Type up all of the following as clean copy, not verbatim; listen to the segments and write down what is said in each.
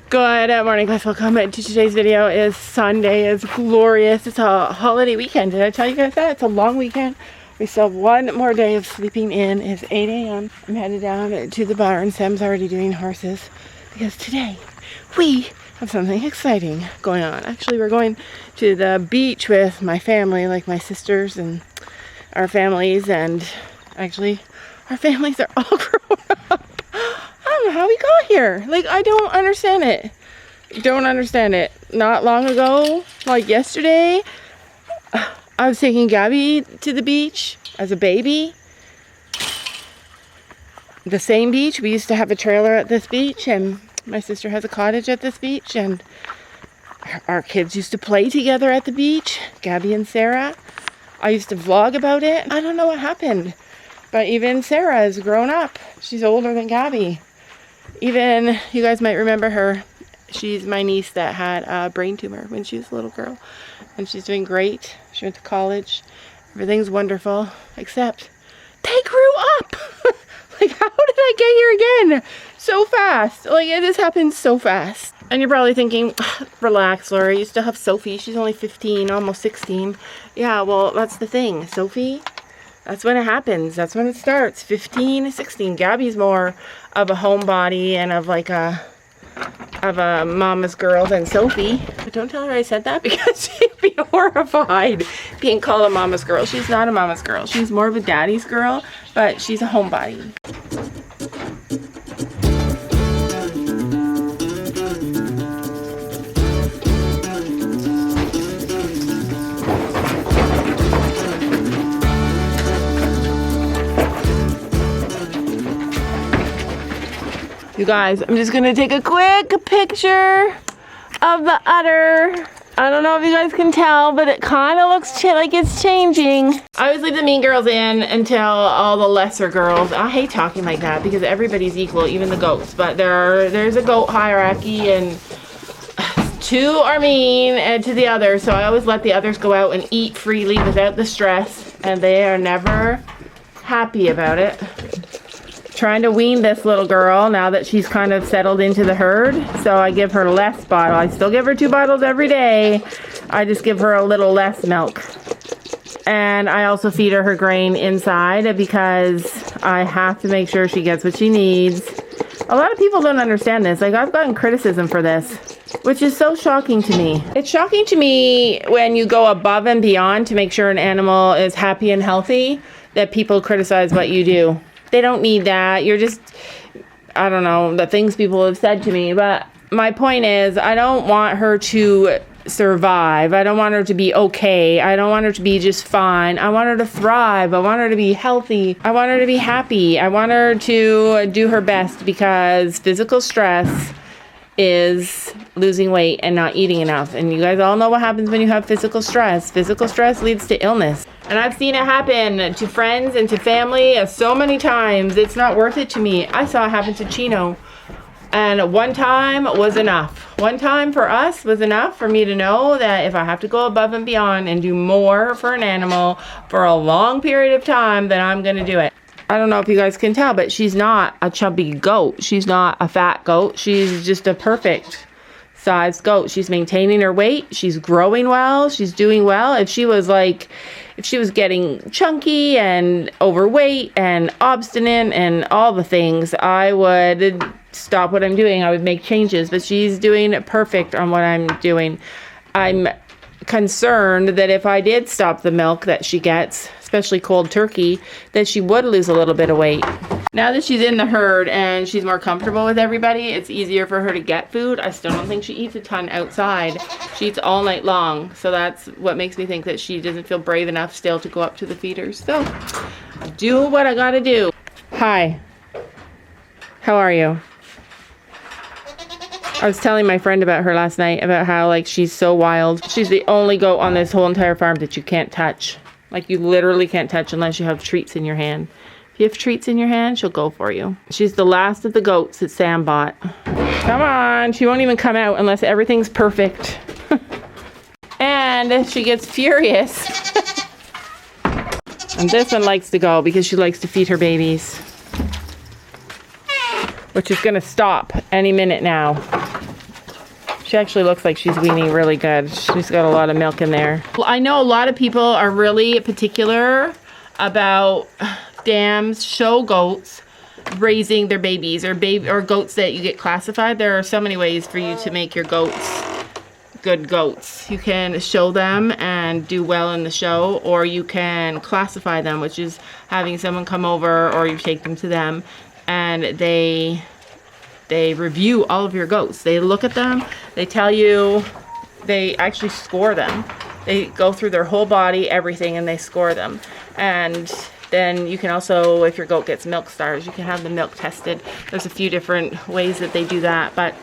Good morning, guys. Welcome to today's video. Is Sunday. Is glorious. It's a holiday weekend. Did I tell you guys that? It's a long weekend. We still have one more day of sleeping in. It's 8 a.m. I'm headed down to the barn. Sam's already doing horses because today we have something exciting going on. Actually, we're going to the beach with my family, like my sisters and our families, and actually our families are all grown up. I don't know how we got here. Like, I don't understand it. Don't understand it. Not long ago, like yesterday, I was taking Gabby to the beach as a baby. The same beach. We used to have a trailer at this beach, and my sister has a cottage at this beach, and our kids used to play together at the beach, Gabby and Sarah. I used to vlog about it. I don't know what happened, but even Sarah has grown up. She's older than Gabby. Even, you guys might remember her. She's my niece that had a brain tumor when she was a little girl. And she's doing great. She went to college. Everything's wonderful. Except, they grew up! Like, how did I get here again? So fast. Like, it just happened so fast. And you're probably thinking, relax, Laura. You still have Sophie. She's only 15, almost 16. Yeah, well, that's the thing. Sophie, that's when it happens. That's when it starts. 15, 16. Gabby's more of a homebody and of like a mama's girl than Sophie. But don't tell her I said that because she'd be horrified being called a mama's girl. She's not a mama's girl. She's more of a daddy's girl, but she's a homebody. You guys, I'm just gonna take a quick picture of the udder. I don't know if you guys can tell, but it kind of looks like it's changing. I always leave the mean girls in until all the lesser girls. I hate talking like that because everybody's equal, even the goats. But there's a goat hierarchy, and two are mean and to the others. So I always let the others go out and eat freely without the stress, and they are never happy about it. Trying to wean this little girl now that she's kind of settled into the herd, so I give her less bottle. I still give her 2 bottles every day. I just give her a little less milk, and I also feed her grain inside because I have to make sure she gets what she needs. A lot of people don't understand this. Like, I've gotten criticism for this, which is so shocking to me. It's shocking to me when you go above and beyond to make sure an animal is happy and healthy that people criticize what you do. They don't need that. You're just, I don't know, the things people have said to me. But my point is, I don't want her to survive. I don't want her to be okay. I don't want her to be just fine. I want her to thrive. I want her to be healthy. I want her to be happy. I want her to do her best, because physical stress is losing weight and not eating enough. And you guys all know what happens when you have physical stress. Physical stress leads to illness. And I've seen it happen to friends and to family so many times. It's not worth it to me. I saw it happen to Chino. And one time was enough. One time for us was enough for me to know that if I have to go above and beyond and do more for an animal for a long period of time, then I'm going to do it. I don't know if you guys can tell, but she's not a chubby goat. She's not a fat goat. She's just a perfect sized goat. She's maintaining her weight. She's growing well. She's doing well. If she was getting chunky and overweight and obstinate and all the things, I would stop what I'm doing. I would make changes, but she's doing perfect on what I'm doing. I'm concerned that if I did stop the milk that she gets, especially cold turkey, that she would lose a little bit of weight. Now that she's in the herd and she's more comfortable with everybody, it's easier for her to get food. I still don't think she eats a ton outside. She eats all night long, so that's what makes me think that she doesn't feel brave enough still to go up to the feeders. So, do what I gotta do. Hi. How are you? I was telling my friend about her last night, about how, like, she's so wild. She's the only goat on this whole entire farm that you can't touch. Like, you literally can't touch unless you have treats in your hand. If you have treats in your hand, she'll go for you. She's the last of the goats that Sam bought. Come on, she won't even come out unless everything's perfect. And she gets furious. And this one likes to go because she likes to feed her babies. which is going to stop any minute now. She actually looks like she's weaning really good. She's got a lot of milk in there. Well, I know a lot of people are really particular about dams, show goats raising their babies or goats that you get classified. There are so many ways for you to make your goats good goats. You can show them and do well in the show, or you can classify them, which is having someone come over or you take them to them and they review all of your goats. They look at them, they tell you, they actually score them. They go through their whole body, everything, and they score them. And then you can also, if your goat gets milk stars, you can have the milk tested. There's a few different ways that they do that. But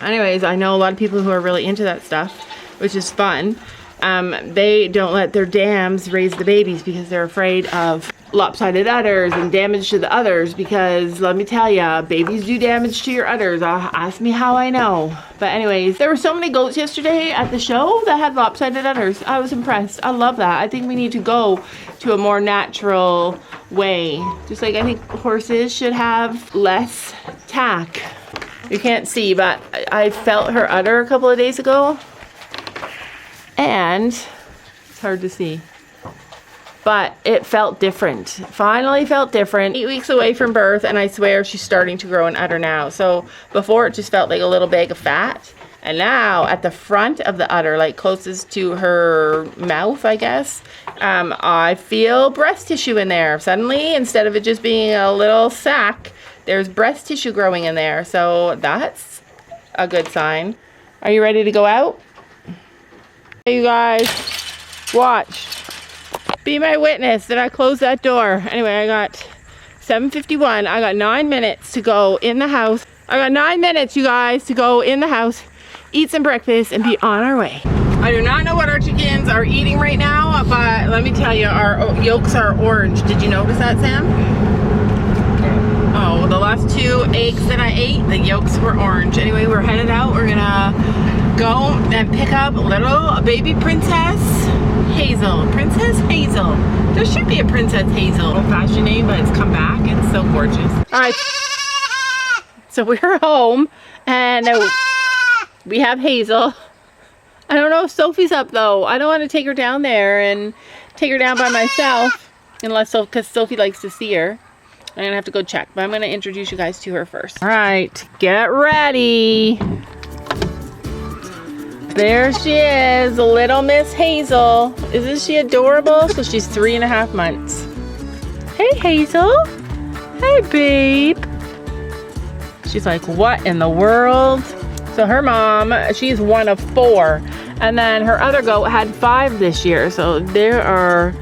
anyways, I know a lot of people who are really into that stuff, which is fun. They don't let their dams raise the babies because they're afraid of lopsided udders and damage to the udders, because let me tell ya, babies do damage to your udders. Ask me how I know. But anyways, there were so many goats yesterday at the show that had lopsided udders. I was impressed. I love that. I think we need to go to a more natural way. Just like I think horses should have less tack. You can't see, but I felt her udder a couple of days ago. And it's hard to see, but it felt different. Finally felt different. 8 weeks away from birth, and I swear she's starting to grow an udder now. So before it just felt like a little bag of fat, and now at the front of the udder, like closest to her mouth, I guess, I feel breast tissue in there. Suddenly, instead of it just being a little sack, there's breast tissue growing in there. So that's a good sign. Are you ready to go out? Hey, you guys, watch. Be my witness that I closed that door. Anyway, I got 7:51. I got 9 minutes to go in the house. I got 9 minutes, you guys, to go in the house, eat some breakfast, and be on our way. I do not know what our chickens are eating right now, but let me tell you, our yolks are orange. Did you notice that, Sam? Oh, well, the last 2 eggs that I ate, the yolks were orange. Anyway, we're headed out. We're gonna go and pick up little baby Princess Hazel. Princess Hazel. There should be a Princess Hazel old-fashioned name, but it's come back. It's so gorgeous. All right. So we're home, and we have Hazel. I don't know if Sophie's up, though. I don't want to take her down there and take her down by myself, because Sophie likes to see her. I'm going to have to go check, but I'm going to introduce you guys to her first. All right, get ready. There she is, little Miss Hazel. Isn't she adorable? So she's 3.5 months. Hey, Hazel. Hey, babe. She's like, what in the world? So her mom, she's one of 4. And then her other goat had 5 this year. So there are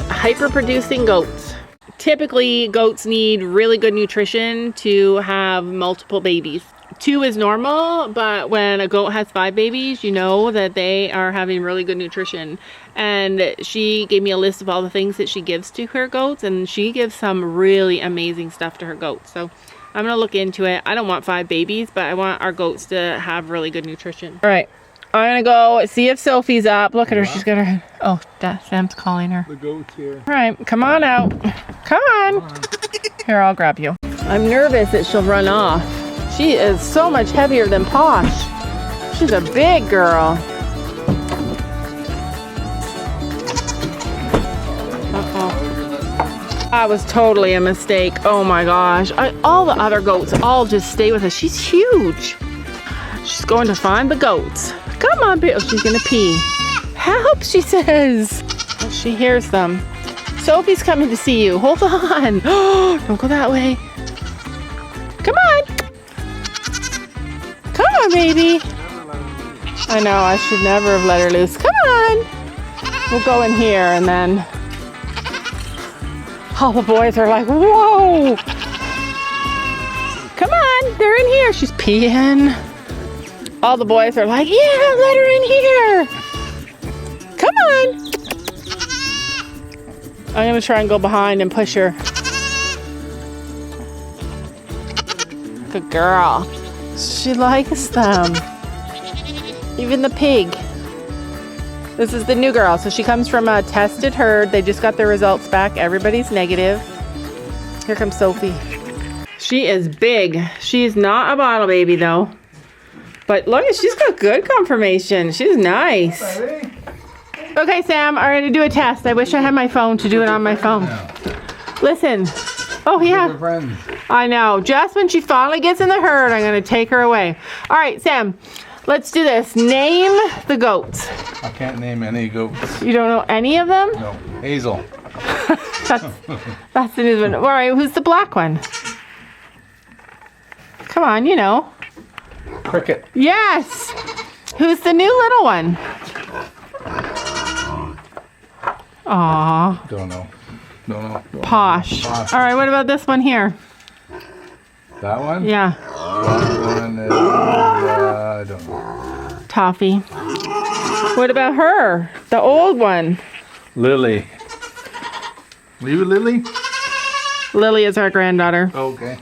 hyper-producing goats. Typically, goats need really good nutrition to have multiple babies. 2 is normal, but when a goat has 5 babies, you know that they are having really good nutrition. And she gave me a list of all the things that she gives to her goats, and she gives some really amazing stuff to her goats. So I'm gonna look into it. I don't want 5 babies, but I want our goats to have really good nutrition. All right, I'm gonna go see if Sophie's up. Look at her, she's got her, oh, Sam's calling her. The goat's here. All right, come on out. Come on. Here, I'll grab you. I'm nervous that she'll run off. She is so much heavier than Posh. She's a big girl. Uh-oh. That was totally a mistake. Oh my gosh. All the other goats all just stay with us. She's huge. She's going to find the goats. Come on, baby. Oh, she's going to pee. Help, she says. Oh, she hears them. Sophie's coming to see you. Hold on. Don't go that way. Come on. Come on, baby. I know, I should never have let her loose. Come on. We'll go in here, and then all the boys are like, whoa. Come on, they're in here. She's peeing. All the boys are like, yeah, let her in here. Come on. I'm going to try and go behind and push her. Good girl. She likes them. Even the pig. This is the new girl. So she comes from a tested herd. They just got their results back. Everybody's negative. Here comes Sophie. She is big. She's not a bottle baby though. But look, she's got good conformation. She's nice. Okay, Sam, I'm going to do a test. I wish I had my phone to do it on my phone. Listen. Oh, yeah. I know. Just when she finally gets in the herd, I'm going to take her away. All right, Sam, let's do this. Name the goats. I can't name any goats. You don't know any of them? No. Hazel. That's the new one. All right, who's the black one? Come on, you know. Cricket. Yes. Who's the new little one? Aw. Don't know. Don't know. Posh. All right, what about this one here? That one? Yeah. That one is, I don't know. Toffee. What about her? The old one. Lily. Leave it, Lily? Lily is our granddaughter. Okay.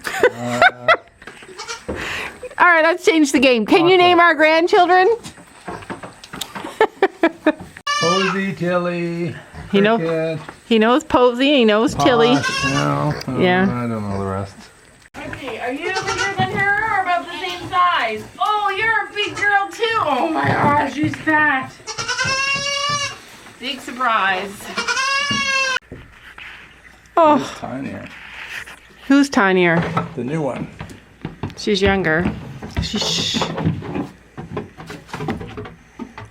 All right, let's change the game. Can you name our grandchildren? Posy, Tilly. He knows Posy. He knows Tilly. No, Yeah. I don't know the rest. Okay, are you bigger than her or about the same size? Oh, you're a big girl too. Oh my gosh, she's fat. Big surprise. Oh. Who's tinier? Who's tinier? The new one. She's younger. She's... It's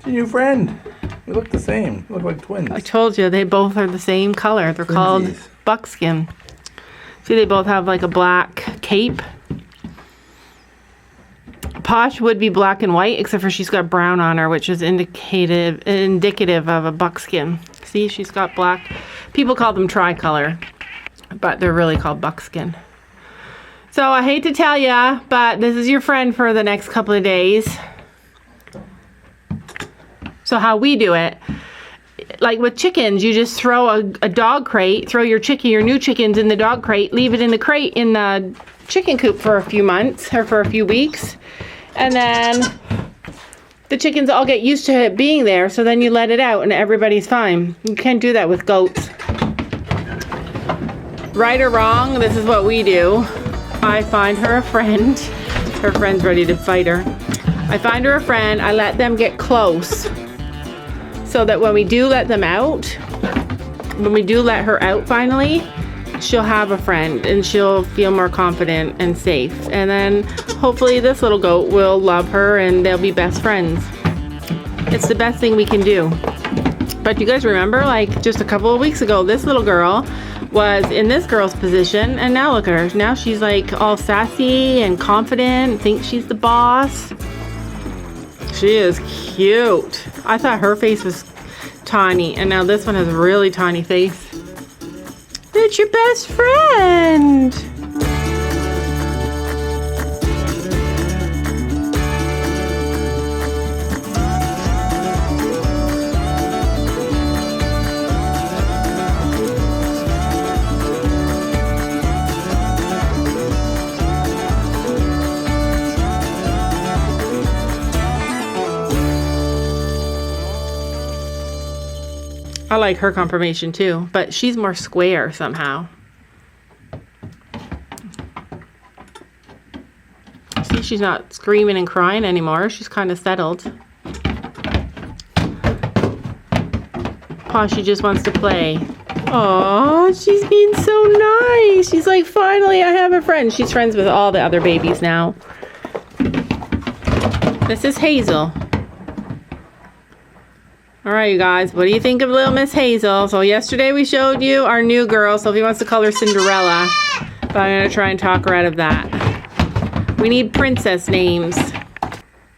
your new friend. We look the same. We look like twins. I told you, they both are the same color. They're called buckskin. See, they both have like a black cape. Posh would be black and white, except for she's got brown on her, which is indicative of a buckskin. See, she's got black. People call them tricolor, but they're really called buckskin. So I hate to tell ya, but this is your friend for the next couple of days. So how we do it, like with chickens, you just throw a dog crate, throw your new chickens in the dog crate, leave it in the crate in the chicken coop for a few months or for a few weeks. And then the chickens all get used to it being there. So then you let it out and everybody's fine. You can't do that with goats. Right or wrong, this is what we do. I find her a friend. Her friend's ready to fight her. I find her a friend. I let them get close. So that when we do let them out, when we do let her out finally, she'll have a friend and she'll feel more confident and safe. And then hopefully this little goat will love her and they'll be best friends. It's the best thing we can do. But you guys remember, like just a couple of weeks ago, this little girl was in this girl's position, and now look at her. Now she's like all sassy and confident and thinks she's the boss. She is cute. I thought her face was tiny, and now this one has a really tiny face. It's your best friend. I like her conformation too, but she's more square somehow. See, she's not screaming and crying anymore. She's kind of settled. Poshy just wants to play. Oh, she's being so nice. She's like, finally, I have a friend. She's friends with all the other babies now. This is Hazel. All right, you guys, what do you think of little Miss Hazel? So yesterday we showed you our new girl. Sophie wants to call her Cinderella, but I'm going to try and talk her out of that. We need princess names.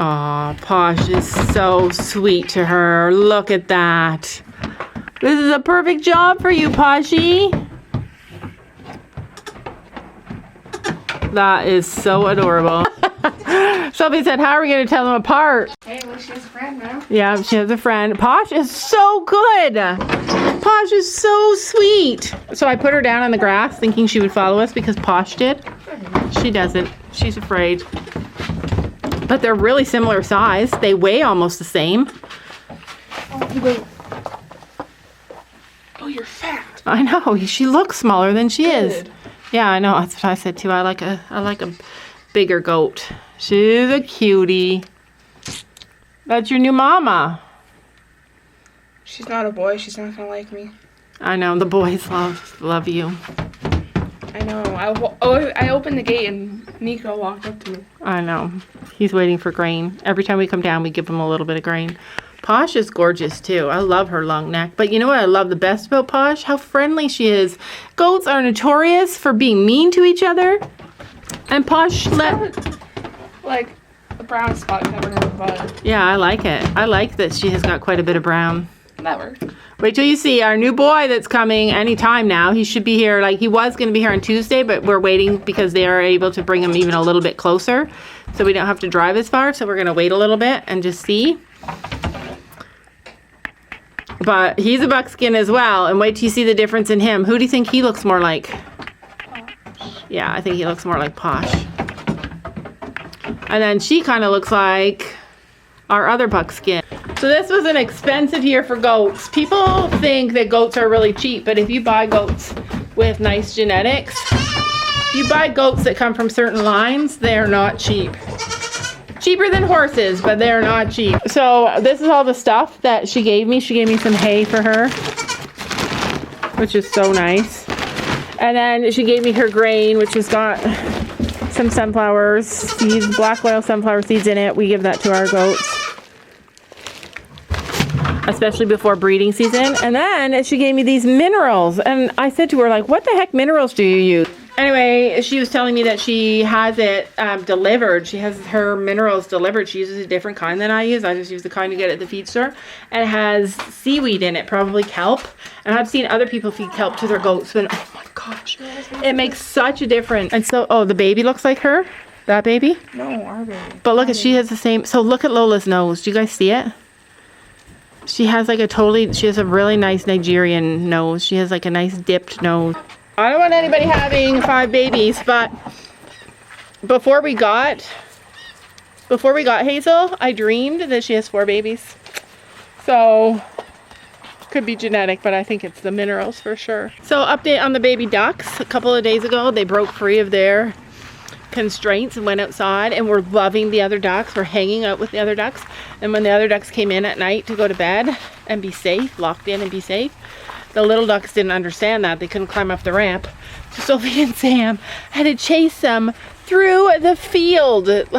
Aw, Posh is so sweet to her. Look at that. This is a perfect job for you, Poshy. That is so adorable. Sophie said, how are we going to tell them apart? Hey, well, she has a friend now. Yeah, she has a friend. Posh is so good. Posh is so sweet. So I put her down on the grass thinking she would follow us because Posh did. She doesn't. She's afraid. But they're really similar size. They weigh almost the same. Oh, wait. Oh, you're fat. I know. She looks smaller than she is. Yeah, I know. That's what I said too. I like a bigger goat. She's a cutie. That's your new mama. She's not a boy. She's not gonna like me. I know, the boys love you. I know. I opened the gate and Nico walked up to me. I know. He's waiting for grain. Every time we come down, we give him a little bit of grain. Posh is gorgeous too. I love her long neck. But you know what I love the best about Posh? How friendly she is. Goats are notorious for being mean to each other. And Posh Like a brown spot covered in her butt. Yeah, I like it. I like that she has got quite a bit of brown. That worked. Wait till you see our new boy that's coming anytime now. He should be here, like he was going to be here on Tuesday, but we're waiting because they are able to bring him even a little bit closer. So we don't have to drive as far. So we're going to wait a little bit and just see. But he's a buckskin as well. And wait till you see the difference in him. Who do you think he looks more like? Posh. Yeah, I think he looks more like Posh. And then she kind of looks like our other buckskin. So this was an expensive year for goats. People think that goats are really cheap, but if you buy goats with nice genetics, you buy goats that come from certain lines, they're not cheap. Cheaper than horses, but they're not cheap. So this is all the stuff that she gave me. She gave me some hay for her, which is so nice. And then she gave me her grain, which has got some sunflower seeds, black oil sunflower seeds in it. We give that to our goats, especially before breeding season. And then she gave me these minerals. And I said to her, like, what the heck minerals do you use? Anyway, she was telling me that she has it delivered. She has her minerals delivered. She uses a different kind than I use. I just use the kind you get at the feed store. And it has seaweed in it, probably kelp. And I've seen other people feed kelp to their goats. But oh my gosh, it makes such a difference. And so, oh, the baby looks like her? That baby? No, our baby. But look, she has the same. So look at Lola's nose. Do you guys see it? She has like she has a really nice Nigerian nose. She has like a nice dipped nose. I don't want anybody having 5 babies, but before we got Hazel, I dreamed that she has 4 babies. So could be genetic, but I think it's the minerals for sure. So update on the baby ducks. A couple of days ago, they broke free of their constraints and went outside, and we're loving the other ducks. We're hanging out with the other ducks. And when the other ducks came in at night to go to bed and be safe, locked in and be safe, the little ducks didn't understand that. They couldn't climb up the ramp. So Sophie and Sam had to chase them through the field. It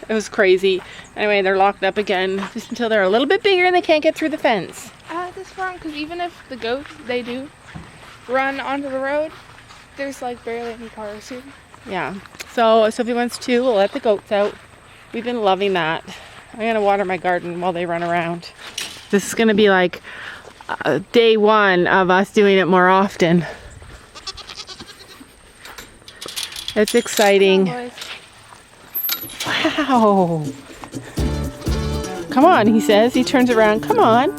was crazy. Anyway, they're locked up again just until they're a little bit bigger and they can't get through the fence. That's wrong, because even if the goats, they do run onto the road, there's like barely any cars here. Yeah. So Sophie wants to let the goats out. We've been loving that. I'm going to water my garden while they run around. This is going to be like day 1 of us doing it more often. It's exciting. Wow. Come on, he says. He turns around. Come on.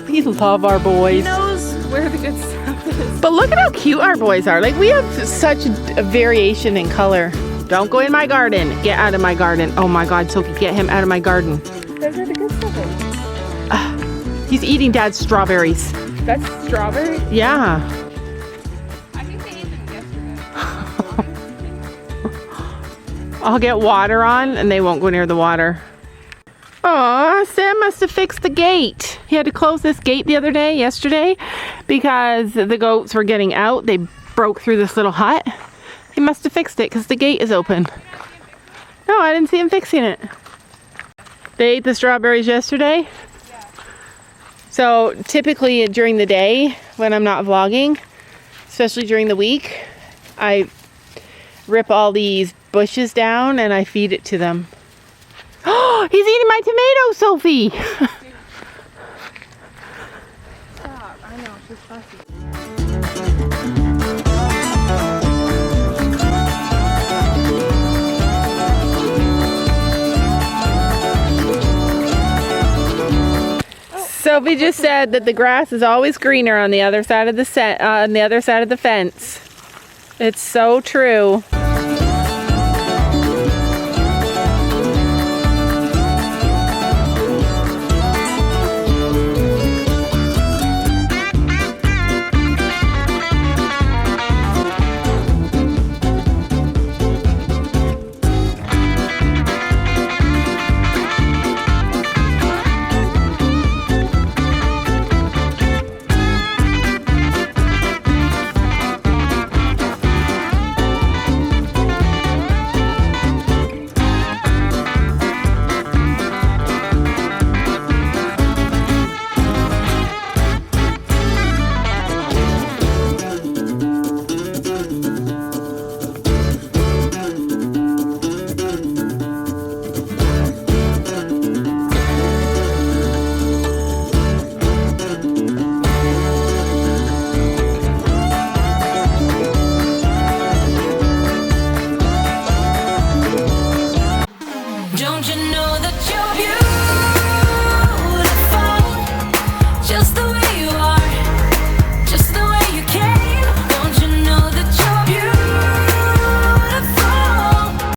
We love our boys. He knows where the good stuff is. But look at how cute our boys are. Like, we have such a variation in color. Don't go in my garden. Get out of my garden. Oh my God, Sophie, get him out of my garden. Those are the good stuff. He's eating Dad's strawberries. That's strawberry? Yeah. I think they ate them yesterday. I'll get water on and they won't go near the water. Aw, Sam must have fixed the gate. He had to close this gate yesterday, because the goats were getting out. They broke through this little hut. He must have fixed it because the gate is open. No, I didn't see him fixing it. They ate the strawberries yesterday? Yeah. So typically during the day when I'm not vlogging, especially during the week, I rip all these bushes down and I feed it to them. Oh, he's eating my tomato, Sophie! Stop. I know, she's fussy. Sophie just said that the grass is always greener on the other side of the fence. It's so true.